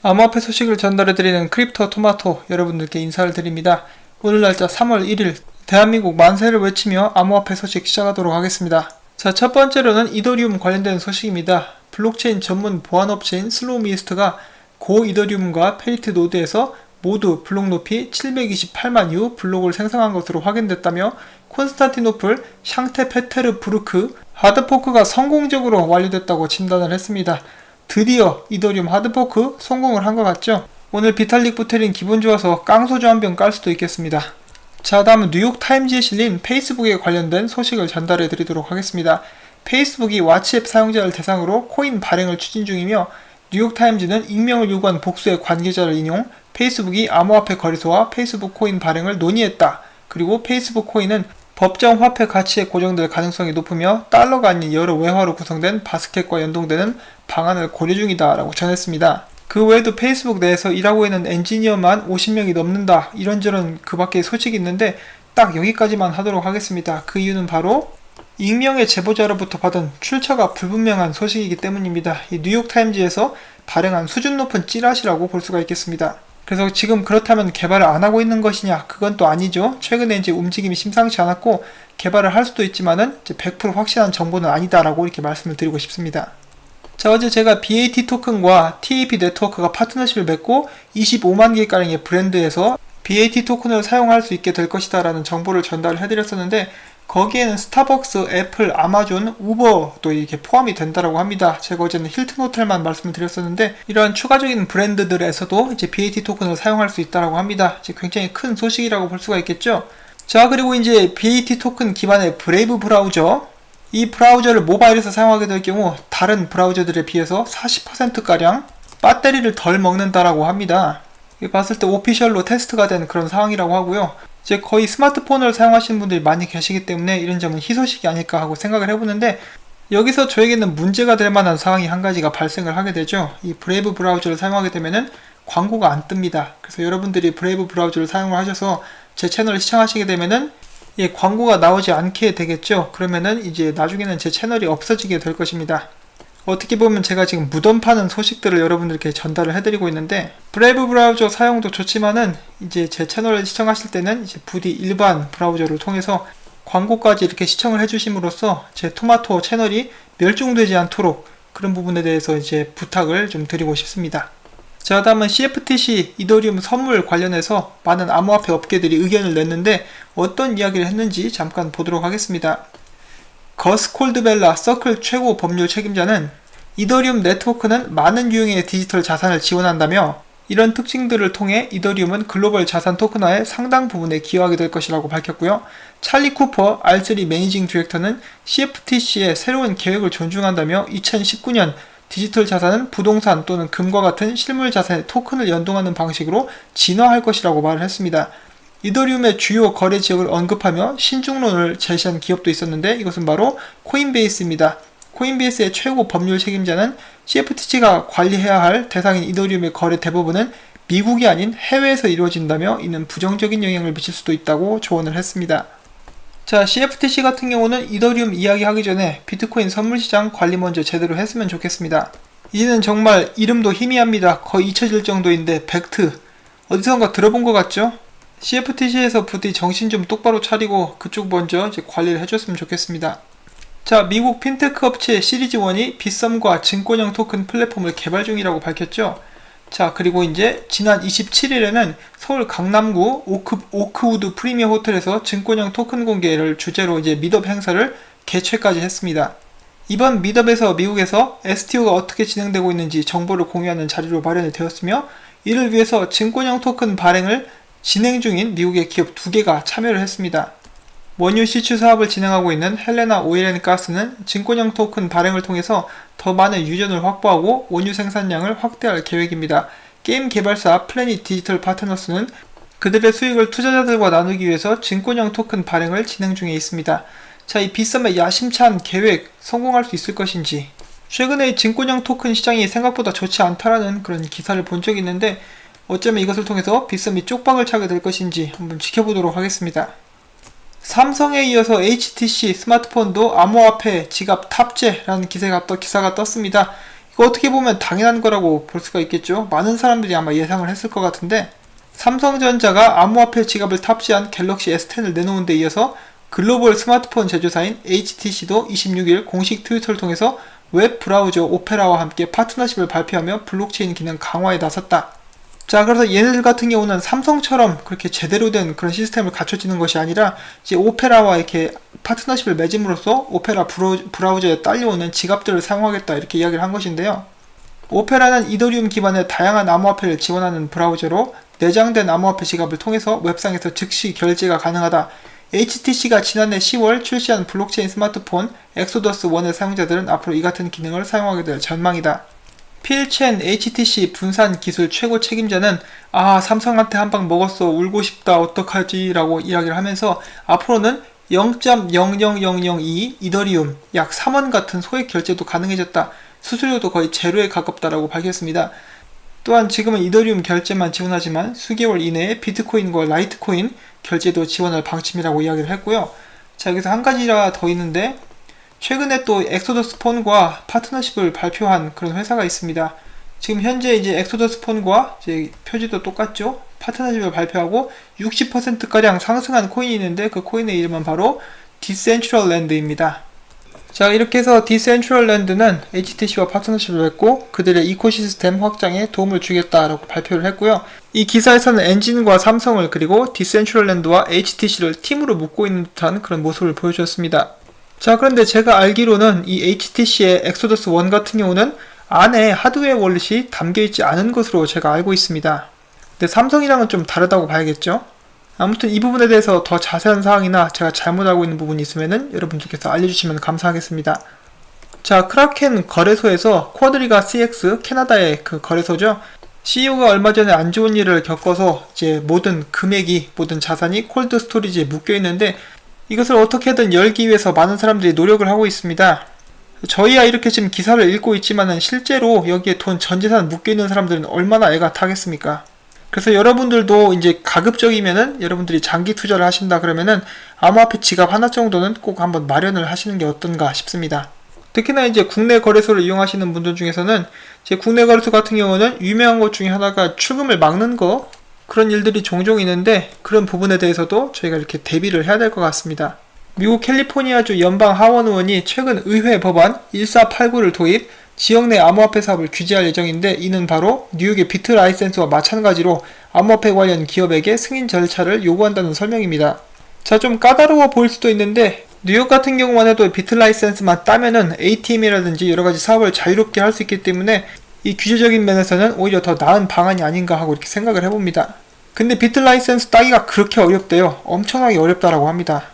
암호화폐 소식을 전달해드리는 크립토 토마토 여러분들께 인사를 드립니다. 오늘 날짜 3월 1일 대한민국 만세를 외치며 암호화폐 소식 시작하도록 하겠습니다. 자, 첫 번째로는 이더리움 관련된 소식입니다. 블록체인 전문 보안업체인 슬로우미스트가 고 이더리움과 페리트 노드에서 모두 블록 높이 728만 유 블록을 생성한 것으로 확인됐다며 콘스탄티노플 샹테페테르부르크 하드포크가 성공적으로 완료됐다고 진단을 했습니다. 드디어 이더리움 하드포크 성공을 한 것 같죠? 오늘 비탈릭 부테린 기분 좋아서 깡소주 한 병 깔 수도 있겠습니다. 자, 다음은 뉴욕타임즈에 실린 페이스북에 관련된 소식을 전달해 드리도록 하겠습니다. 페이스북이 왓츠앱 사용자를 대상으로 코인 발행을 추진 중이며 뉴욕타임즈는 익명을 요구한 복수의 관계자를 인용, 페이스북이 암호화폐 거래소와 페이스북 코인 발행을 논의했다. 그리고 페이스북 코인은 법정 화폐 가치에 고정될 가능성이 높으며 달러가 아닌 여러 외화로 구성된 바스켓과 연동되는 방안을 고려 중이다 라고 전했습니다. 그 외에도 페이스북 내에서 일하고 있는 엔지니어만 50명이 넘는다, 이런저런 그 밖에 소식이 있는데 딱 여기까지만 하도록 하겠습니다. 그 이유는 바로 익명의 제보자로부터 받은 출처가 불분명한 소식이기 때문입니다. 이 뉴욕타임즈에서 발행한 수준 높은 찌라시라고 볼 수가 있겠습니다. 그래서 지금 그렇다면 개발을 안 하고 있는 것이냐? 그건 또 아니죠. 최근에 이제 움직임이 심상치 않았고 개발을 할 수도 있지만은 이제 100% 확실한 정보는 아니다라고 이렇게 말씀을 드리고 싶습니다. 자, 어제 제가 BAT 토큰과 TAP 네트워크가 파트너십을 맺고 25만 개가량의 브랜드에서 BAT 토큰을 사용할 수 있게 될 것이다 라는 정보를 전달을 해드렸었는데, 거기에는 스타벅스, 애플, 아마존, 우버도 이렇게 포함이 된다라고 합니다. 제가 어제는 힐튼 호텔만 말씀을 드렸었는데 이러한 추가적인 브랜드들에서도 이제 BAT 토큰을 사용할 수 있다라고 합니다. 이제 굉장히 큰 소식이라고 볼 수가 있겠죠. 자, 그리고 이제 BAT 토큰 기반의 브레이브 브라우저, 이 브라우저를 모바일에서 사용하게 될 경우 다른 브라우저들에 비해서 40%가량 배터리를 덜 먹는다라고 합니다. 봤을 때 오피셜로 테스트가 된 그런 상황이라고 하고요. 이제 거의 스마트폰을 사용하시는 분들이 많이 계시기 때문에 이런 점은 희소식이 아닐까 하고 생각을 해보는데, 여기서 저에게는 문제가 될 만한 상황이 한 가지가 발생을 하게 되죠. 이 브레이브 브라우저를 사용하게 되면은 광고가 안 뜹니다. 그래서 여러분들이 브레이브 브라우저를 사용을 하셔서 제 채널을 시청하시게 되면은 광고가 나오지 않게 되겠죠. 그러면은 이제 나중에는 제 채널이 없어지게 될 것입니다. 어떻게 보면 제가 지금 무덤 파는 소식들을 여러분들께 전달을 해드리고 있는데, 브레이브 브라우저 사용도 좋지만은 이제 제 채널을 시청하실 때는 이제 부디 일반 브라우저를 통해서 광고까지 이렇게 시청을 해주심으로써 제 토마토 채널이 멸종되지 않도록 그런 부분에 대해서 이제 부탁을 좀 드리고 싶습니다. 자, 다음은 CFTC 이더리움 선물 관련해서 많은 암호화폐 업계들이 의견을 냈는데 어떤 이야기를 했는지 잠깐 보도록 하겠습니다. 거스 콜드벨라 서클 최고 법률 책임자는 이더리움 네트워크는 많은 유형의 디지털 자산을 지원한다며 이런 특징들을 통해 이더리움은 글로벌 자산 토큰화의 상당 부분에 기여하게 될 것이라고 밝혔고요. 찰리 쿠퍼 R3 매니징 디렉터는 CFTC의 새로운 계획을 존중한다며 2019년 디지털 자산은 부동산 또는 금과 같은 실물 자산의 토큰을 연동하는 방식으로 진화할 것이라고 말을 했습니다. 이더리움의 주요 거래 지역을 언급하며 신중론을 제시한 기업도 있었는데 이것은 바로 코인베이스입니다. 코인베이스의 최고 법률 책임자는 CFTC가 관리해야 할 대상인 이더리움의 거래 대부분은 미국이 아닌 해외에서 이루어진다며 이는 부정적인 영향을 미칠 수도 있다고 조언을 했습니다. 자, CFTC 같은 경우는 이더리움 이야기하기 전에 비트코인 선물시장 관리 먼저 제대로 했으면 좋겠습니다. 이제는 정말 이름도 희미합니다. 거의 잊혀질 정도인데 벡트, 어디선가 들어본 것 같죠? CFTC에서 부디 정신 좀 똑바로 차리고 그쪽 먼저 이제 관리를 해줬으면 좋겠습니다. 자, 미국 핀테크 업체 시리즈1이 빗썸과 증권형 토큰 플랫폼을 개발 중이라고 밝혔죠. 자, 그리고 이제 지난 27일에는 서울 강남구 오크우드 프리미엄 호텔에서 증권형 토큰 공개를 주제로 이제 미덥 행사를 개최까지 했습니다. 이번 미덥에서 미국에서 STO가 어떻게 진행되고 있는지 정보를 공유하는 자리로 마련이 되었으며, 이를 위해서 증권형 토큰 발행을 진행 중인 미국의 기업 2개가 참여를 했습니다. 원유 시추 사업을 진행하고 있는 헬레나 오일앤가스는 증권형 토큰 발행을 통해서 더 많은 유전을 확보하고 원유 생산량을 확대할 계획입니다. 게임 개발사 플래닛 디지털 파트너스는 그들의 수익을 투자자들과 나누기 위해서 증권형 토큰 발행을 진행 중에 있습니다. 자, 이 빗썸의 야심찬 계획 성공할 수 있을 것인지, 최근에 증권형 토큰 시장이 생각보다 좋지 않다라는 그런 기사를 본 적이 있는데 어쩌면 이것을 통해서 빗썸이 쪽방을 차게 될 것인지 한번 지켜보도록 하겠습니다. 삼성에 이어서 HTC 스마트폰도 암호화폐 지갑 탑재라는 기사가 떴습니다. 이거 어떻게 보면 당연한 거라고 볼 수가 있겠죠. 많은 사람들이 아마 예상을 했을 것 같은데, 삼성전자가 암호화폐 지갑을 탑재한 갤럭시 S10을 내놓은 데 이어서 글로벌 스마트폰 제조사인 HTC도 26일 공식 트위터를 통해서 웹 브라우저 오페라와 함께 파트너십을 발표하며 블록체인 기능 강화에 나섰다. 자, 그래서 얘네들 같은 경우는 삼성처럼 그렇게 제대로 된 그런 시스템을 갖춰지는 것이 아니라 이제 오페라와 이렇게 파트너십을 맺음으로써 오페라 브라우저에 딸려오는 지갑들을 사용하겠다 이렇게 이야기를 한 것인데요. 오페라는 이더리움 기반의 다양한 암호화폐를 지원하는 브라우저로 내장된 암호화폐 지갑을 통해서 웹상에서 즉시 결제가 가능하다. HTC가 지난해 10월 출시한 블록체인 스마트폰 엑소더스 1의 사용자들은 앞으로 이 같은 기능을 사용하게 될 전망이다. 필첸 HTC 분산 기술 최고 책임자는 삼성한테 한 방 먹었어, 울고 싶다, 어떡하지 라고 이야기를 하면서 앞으로는 0.00002 이더리움 약 3원 같은 소액 결제도 가능해졌다. 수수료도 거의 제로에 가깝다라고 밝혔습니다. 또한 지금은 이더리움 결제만 지원하지만 수개월 이내에 비트코인과 라이트코인 결제도 지원할 방침이라고 이야기를 했고요. 자, 여기서 한 가지가 더 있는데, 최근에 또 엑소더스 폰과 파트너십을 발표한 그런 회사가 있습니다. 지금 현재 이제 엑소더스 폰과 이제 표지도 똑같죠? 파트너십을 발표하고 60%가량 상승한 코인이 있는데 그 코인의 이름은 바로 디센트럴랜드입니다. 자, 이렇게 해서 디센트럴랜드는 HTC와 파트너십을 했고 그들의 이코시스템 확장에 도움을 주겠다라고 발표를 했고요. 이 기사에서는 엔진과 삼성을 그리고 디센트럴랜드와 HTC를 팀으로 묶고 있는 듯한 그런 모습을 보여주었습니다. 자, 그런데 제가 알기로는 이 HTC의 엑소더스 1 같은 경우는 안에 하드웨어 월렛이 담겨있지 않은 것으로 제가 알고 있습니다. 근데 삼성이랑은 좀 다르다고 봐야겠죠? 아무튼 이 부분에 대해서 더 자세한 사항이나 제가 잘못 알고 있는 부분이 있으면은 여러분들께서 알려주시면 감사하겠습니다. 자, 크라켄 거래소에서 쿼드리가 CX 캐나다의 그 거래소죠. CEO가 얼마 전에 안 좋은 일을 겪어서 이제 모든 금액이, 모든 자산이 콜드 스토리지에 묶여 있는데 이것을 어떻게든 열기 위해서 많은 사람들이 노력을 하고 있습니다. 저희야 이렇게 지금 기사를 읽고 있지만은 실제로 여기에 돈 전 재산 묶여 있는 사람들은 얼마나 애가 타겠습니까? 그래서 여러분들도 이제 가급적이면은 여러분들이 장기 투자를 하신다 그러면은 암호화폐 지갑 하나 정도는 꼭 한번 마련을 하시는 게 어떤가 싶습니다. 특히나 이제 국내 거래소를 이용하시는 분들 중에서는 이제 국내 거래소 같은 경우는 유명한 것 중에 하나가 출금을 막는 거, 그런 일들이 종종 있는데 그런 부분에 대해서도 저희가 이렇게 대비를 해야 될 것 같습니다. 미국 캘리포니아주 연방 하원 의원이 최근 의회 법안 1489를 도입, 지역 내 암호화폐 사업을 규제할 예정인데 이는 바로 뉴욕의 비트 라이센스와 마찬가지로 암호화폐 관련 기업에게 승인 절차를 요구한다는 설명입니다. 자, 좀 까다로워 보일 수도 있는데 뉴욕 같은 경우만 해도 비트 라이센스만 따면은 ATM이라든지 여러가지 사업을 자유롭게 할 수 있기 때문에 이 규제적인 면에서는 오히려 더 나은 방안이 아닌가 하고 이렇게 생각을 해봅니다. 근데 비트 라이센스 따기가 그렇게 어렵대요. 엄청나게 어렵다라고 합니다.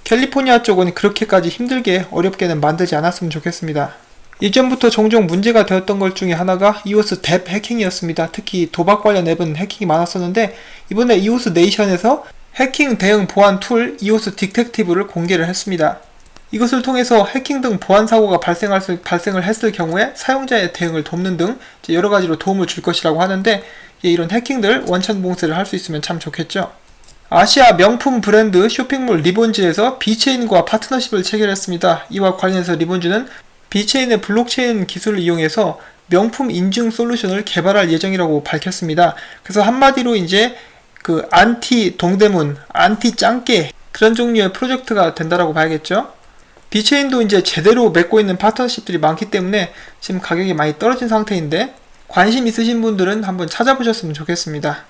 캘리포니아 쪽은 그렇게까지 힘들게 어렵게는 만들지 않았으면 좋겠습니다. 이전부터 종종 문제가 되었던 것 중에 하나가 이오스 뎁 해킹이었습니다. 특히 도박 관련 앱은 해킹이 많았었는데 이번에 이오스 네이션에서 해킹 대응 보안 툴 이오스 디텍티브를 공개를 했습니다. 이것을 통해서 해킹 등 보안 사고가 발생을 했을 경우에 사용자의 대응을 돕는 등 여러 가지로 도움을 줄 것이라고 하는데 이런 해킹들 원천 봉쇄를 할 수 있으면 참 좋겠죠. 아시아 명품 브랜드 쇼핑몰 리본즈에서 비체인과 파트너십을 체결했습니다. 이와 관련해서 리본즈는 비체인의 블록체인 기술을 이용해서 명품 인증 솔루션을 개발할 예정이라고 밝혔습니다. 그래서 한마디로 이제 그 안티 동대문, 안티 짱깨 그런 종류의 프로젝트가 된다라고 봐야겠죠. 비체인도 이제 제대로 맺고 있는 파트너십들이 많기 때문에 지금 가격이 많이 떨어진 상태인데 관심 있으신 분들은 한번 찾아보셨으면 좋겠습니다.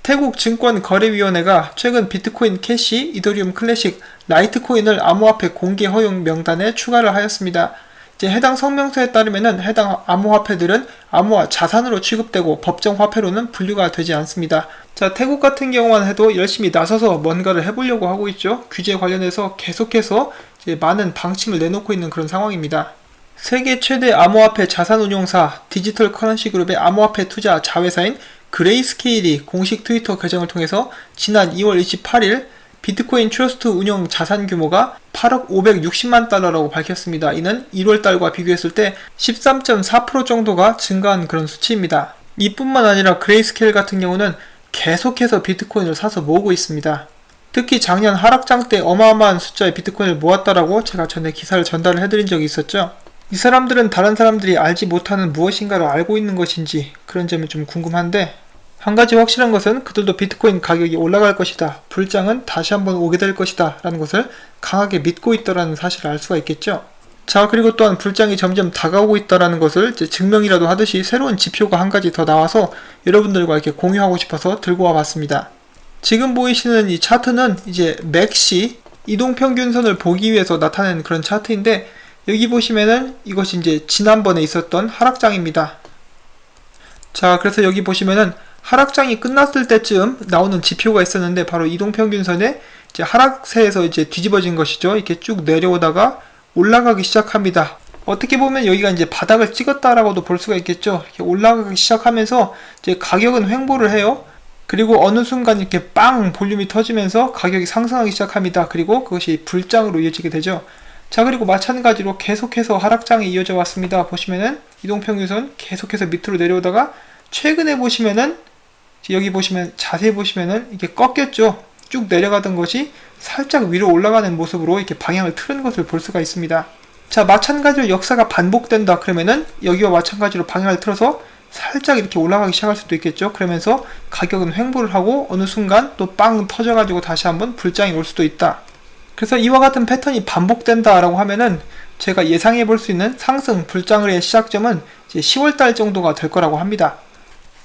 태국 증권거래위원회가 최근 비트코인 캐시, 이더리움 클래식, 라이트코인을 암호화폐 공개 허용 명단에 추가를 하였습니다. 이제 해당 성명서에 따르면은 해당 암호화폐들은 암호화 자산으로 취급되고 법정 화폐로는 분류가 되지 않습니다. 자, 태국 같은 경우만 해도 열심히 나서서 뭔가를 해보려고 하고 있죠. 규제 관련해서 계속해서 이제 많은 방침을 내놓고 있는 그런 상황입니다. 세계 최대 암호화폐 자산운용사 디지털 커런시 그룹의 암호화폐 투자 자회사인 그레이스케일이 공식 트위터 계정을 통해서 지난 2월 28일 비트코인 트러스트 운영 자산 규모가 8억 560만 달러라고 밝혔습니다. 이는 1월달과 비교했을 때 13.4% 정도가 증가한 그런 수치입니다. 이뿐만 아니라 그레이스케일 같은 경우는 계속해서 비트코인을 사서 모으고 있습니다. 특히 작년 하락장 때 어마어마한 숫자의 비트코인을 모았다라고 제가 전에 기사를 전달을 해드린 적이 있었죠. 이 사람들은 다른 사람들이 알지 못하는 무엇인가를 알고 있는 것인지 그런 점이 좀 궁금한데, 한 가지 확실한 것은 그들도 비트코인 가격이 올라갈 것이다, 불장은 다시 한번 오게 될 것이다 라는 것을 강하게 믿고 있다라는 사실을 알 수가 있겠죠. 자, 그리고 또한 불장이 점점 다가오고 있다라는 것을 이제 증명이라도 하듯이 새로운 지표가 한 가지 더 나와서 여러분들과 이렇게 공유하고 싶어서 들고 와 봤습니다. 지금 보이시는 이 차트는 이제 맥시 이동평균선을 보기 위해서 나타낸 그런 차트인데, 여기 보시면은 이것이 이제 지난번에 있었던 하락장입니다. 자, 그래서 여기 보시면은 하락장이 끝났을 때쯤 나오는 지표가 있었는데, 바로 이동평균선에 이제 하락세에서 이제 뒤집어진 것이죠. 이렇게 쭉 내려오다가 올라가기 시작합니다. 어떻게 보면 여기가 이제 바닥을 찍었다라고도 볼 수가 있겠죠. 이렇게 올라가기 시작하면서 이제 가격은 횡보를 해요. 그리고 어느 순간 이렇게 빵 볼륨이 터지면서 가격이 상승하기 시작합니다. 그리고 그것이 불장으로 이어지게 되죠. 자, 그리고 마찬가지로 계속해서 하락장이 이어져 왔습니다. 보시면은 이동평균선 계속해서 밑으로 내려오다가 최근에 보시면은 여기 보시면 자세히 보시면은 이게 꺾였죠. 쭉 내려가던 것이 살짝 위로 올라가는 모습으로 이렇게 방향을 틀은 것을 볼 수가 있습니다. 자, 마찬가지로 역사가 반복된다 그러면은 여기와 마찬가지로 방향을 틀어서 살짝 이렇게 올라가기 시작할 수도 있겠죠. 그러면서 가격은 횡보를 하고 어느 순간 또 빵 터져가지고 다시 한번 불장이 올 수도 있다. 그래서 이와 같은 패턴이 반복된다 라고 하면은 제가 예상해 볼 수 있는 상승 불장의 시작점은 이제 10월달 정도가 될 거라고 합니다.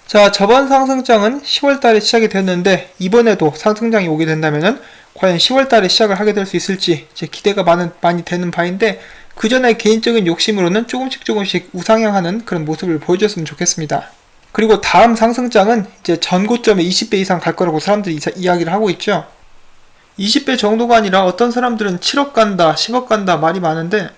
자, 저번 상승장은 10월달에 시작이 됐는데, 이번에도 상승장이 오게 된다면은 과연 10월달에 시작을 하게 될 수 있을지 이제 기대가 많이 되는 바인데, 그 전에 개인적인 욕심으로는 조금씩 우상향하는 그런 모습을 보여줬으면 좋겠습니다. 그리고 다음 상승장은 이제 전고점에 20배 이상 갈 거라고 사람들이 이야기를 하고 있죠. 20배 정도가 아니라 어떤 사람들은 7억 간다, 10억 간다 말이 많은데,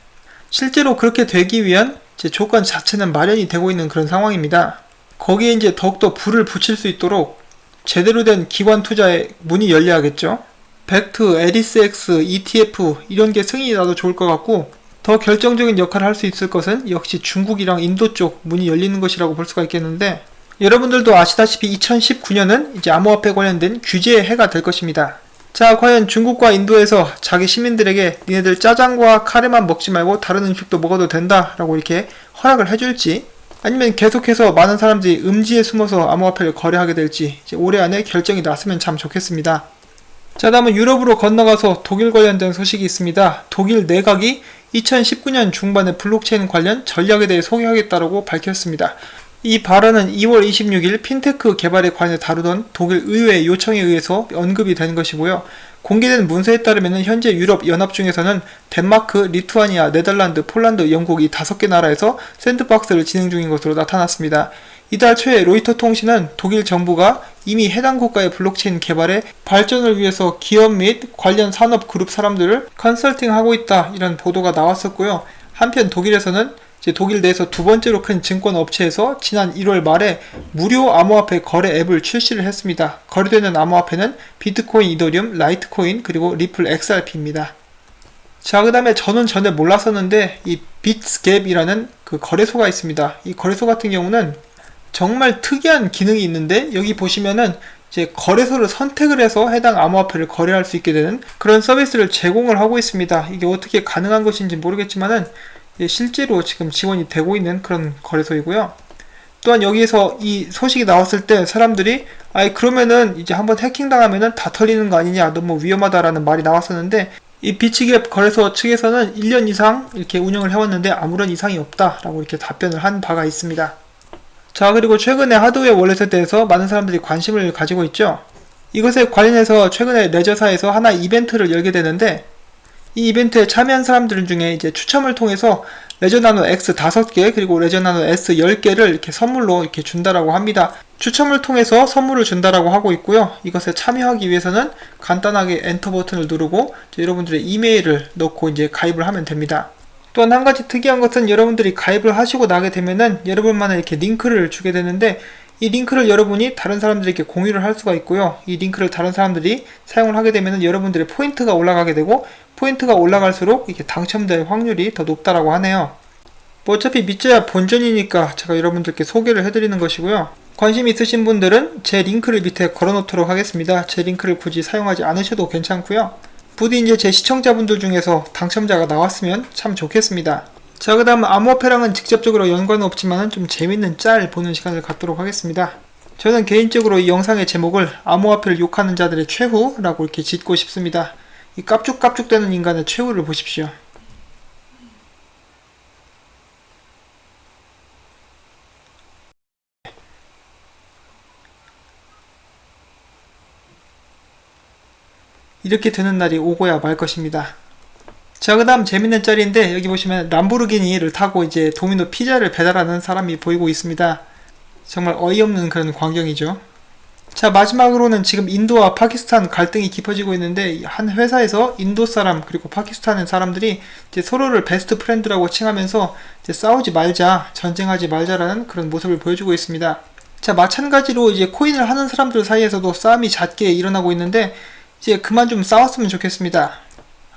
실제로 그렇게 되기 위한 이제 조건 자체는 마련이 되고 있는 그런 상황입니다. 거기에 이제 더욱더 불을 붙일 수 있도록 제대로 된 기관 투자의 문이 열려야겠죠. 벡트, 에리스X, ETF 이런 게 승인이 나도 좋을 것 같고, 더 결정적인 역할을 할 수 있을 것은 역시 중국이랑 인도 쪽 문이 열리는 것이라고 볼 수가 있겠는데, 여러분들도 아시다시피 2019년은 이제 암호화폐 관련된 규제의 해가 될 것입니다. 자, 과연 중국과 인도에서 자기 시민들에게 니네들 짜장과 카레만 먹지 말고 다른 음식도 먹어도 된다 라고 이렇게 허락을 해줄지, 아니면 계속해서 많은 사람들이 음지에 숨어서 암호화폐를 거래하게 될지 이제 올해 안에 결정이 났으면 참 좋겠습니다. 자, 다음은 유럽으로 건너가서 독일 관련된 소식이 있습니다. 독일 내각이 2019년 중반에 블록체인 관련 전략에 대해 소개하겠다고 밝혔습니다. 이 발언은 2월 26일 핀테크 개발에 관해 다루던 독일 의회 요청에 의해서 언급이 된 것이고요. 공개된 문서에 따르면 현재 유럽 연합 중에서는 덴마크, 리투아니아, 네덜란드, 폴란드, 영국 이 5개 나라에서 샌드박스를 진행 중인 것으로 나타났습니다. 이달 초에 로이터 통신은 독일 정부가 이미 해당 국가의 블록체인 개발에 발전을 위해서 기업 및 관련 산업 그룹 사람들을 컨설팅하고 있다 이런 보도가 나왔었고요. 한편 독일에서는 이제 독일 내에서 두 번째로 큰 증권 업체에서 지난 1월 말에 무료 암호화폐 거래 앱을 출시를 했습니다. 거래되는 암호화폐는 비트코인, 이더리움, 라이트코인, 그리고 리플 XRP입니다. 자, 그 다음에 저는 전에 몰랐었는데 이 비트스갭이라는 그 거래소가 있습니다. 이 거래소 같은 경우는 정말 특이한 기능이 있는데, 여기 보시면은 이제 거래소를 선택을 해서 해당 암호화폐를 거래할 수 있게 되는 그런 서비스를 제공을 하고 있습니다. 이게 어떻게 가능한 것인지 모르겠지만은 실제로 지금 지원이 되고 있는 그런 거래소이고요. 또한 여기에서 이 소식이 나왔을 때 사람들이 그러면은 이제 한번 해킹당하면은 다 털리는 거 아니냐, 너무 위험하다라는 말이 나왔었는데, 이 비츠갭 거래소 측에서는 1년 이상 이렇게 운영을 해왔는데 아무런 이상이 없다라고 이렇게 답변을 한 바가 있습니다. 자, 그리고 최근에 하드웨어 월렛에 대해서 많은 사람들이 관심을 가지고 있죠. 이것에 관련해서 최근에 레저사에서 하나 이벤트를 열게 되는데, 이 이벤트에 참여한 사람들 중에 이제 추첨을 통해서 레저나노 X 5개 그리고 레저나노 S 10개를 이렇게 선물로 이렇게 준다라고 합니다. 추첨을 통해서 선물을 준다라고 하고 있고요. 이것에 참여하기 위해서는 간단하게 엔터 버튼을 누르고 여러분들의 이메일을 넣고 이제 가입을 하면 됩니다. 또한 한 가지 특이한 것은 여러분들이 가입을 하시고 나게 되면은 여러분만의 이렇게 링크를 주게 되는데, 이 링크를 여러분이 다른 사람들에게 공유를 할 수가 있고요. 이 링크를 다른 사람들이 사용을 하게 되면 여러분들의 포인트가 올라가게 되고, 포인트가 올라갈수록 이렇게 당첨될 확률이 더 높다라고 하네요. 뭐 어차피 믿자야 본전이니까 제가 여러분들께 소개를 해드리는 것이고요. 관심 있으신 분들은 제 링크를 밑에 걸어놓도록 하겠습니다. 제 링크를 굳이 사용하지 않으셔도 괜찮고요. 부디 이제 제 시청자분들 중에서 당첨자가 나왔으면 참 좋겠습니다. 자, 그 다음 암호화폐랑은 직접적으로 연관은 없지만 좀 재밌는 짤 보는 시간을 갖도록 하겠습니다. 저는 개인적으로 이 영상의 제목을 암호화폐를 욕하는 자들의 최후라고 이렇게 짓고 싶습니다. 이 깝죽깝죽대는 인간의 최후를 보십시오. 이렇게 되는 날이 오고야 말 것입니다. 자, 그 다음 재밌는 짤인데, 여기 보시면 람보르기니를 타고 이제 도미노 피자를 배달하는 사람이 보이고 있습니다. 정말 어이없는 그런 광경이죠. 자, 마지막으로는 지금 인도와 파키스탄 갈등이 깊어지고 있는데, 한 회사에서 인도 사람 그리고 파키스탄 사람들이 이제 서로를 베스트 프렌드라고 칭하면서 이제 싸우지 말자, 전쟁하지 말자라는 그런 모습을 보여주고 있습니다. 자, 마찬가지로 이제 코인을 하는 사람들 사이에서도 싸움이 잦게 일어나고 있는데, 이제 그만 좀 싸웠으면 좋겠습니다.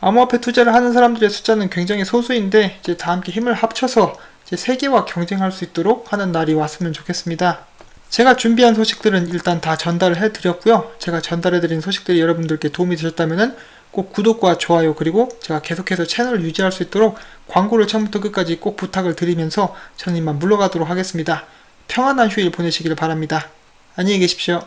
암호화폐 투자를 하는 사람들의 숫자는 굉장히 소수인데, 이제 다 함께 힘을 합쳐서 이제 세계와 경쟁할 수 있도록 하는 날이 왔으면 좋겠습니다. 제가 준비한 소식들은 일단 다 전달을 해드렸고요. 제가 전달해드린 소식들이 여러분들께 도움이 되셨다면 꼭 구독과 좋아요, 그리고 제가 계속해서 채널을 유지할 수 있도록 광고를 처음부터 끝까지 꼭 부탁을 드리면서 저는 이만 물러가도록 하겠습니다. 평안한 휴일 보내시길 바랍니다. 안녕히 계십시오.